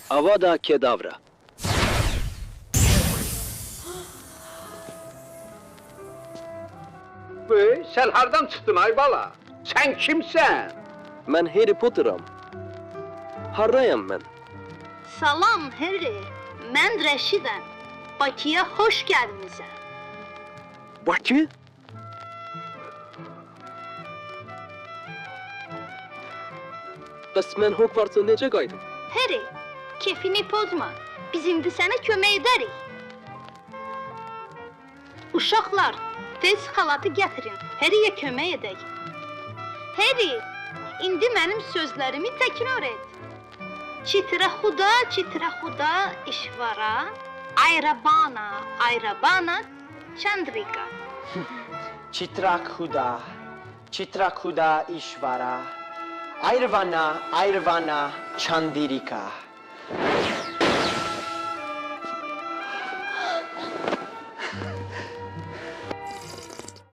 Avada Kedavra. Sen hardan çıktın ay bala? Sen kimsen? Ben Harry Potter'am. Harrayam ben. Salam Harry, mən Rəşidəm. Bakıya xoş gəlmisən. Bakı? Bəs mən Hogwarts'a necə qayıdım? Harry, kefini pozma. Biz indi sənə kömək edərik. Uşaqlar, tez xalatı gətirin. Harry'yə kömək edək. Harry, indi mənim sözlərimi təkrar et. Çitra xuda, işvara, ayrabana, Chandrika. Chitrakhuda Ishvara, Airvana, Chandrika.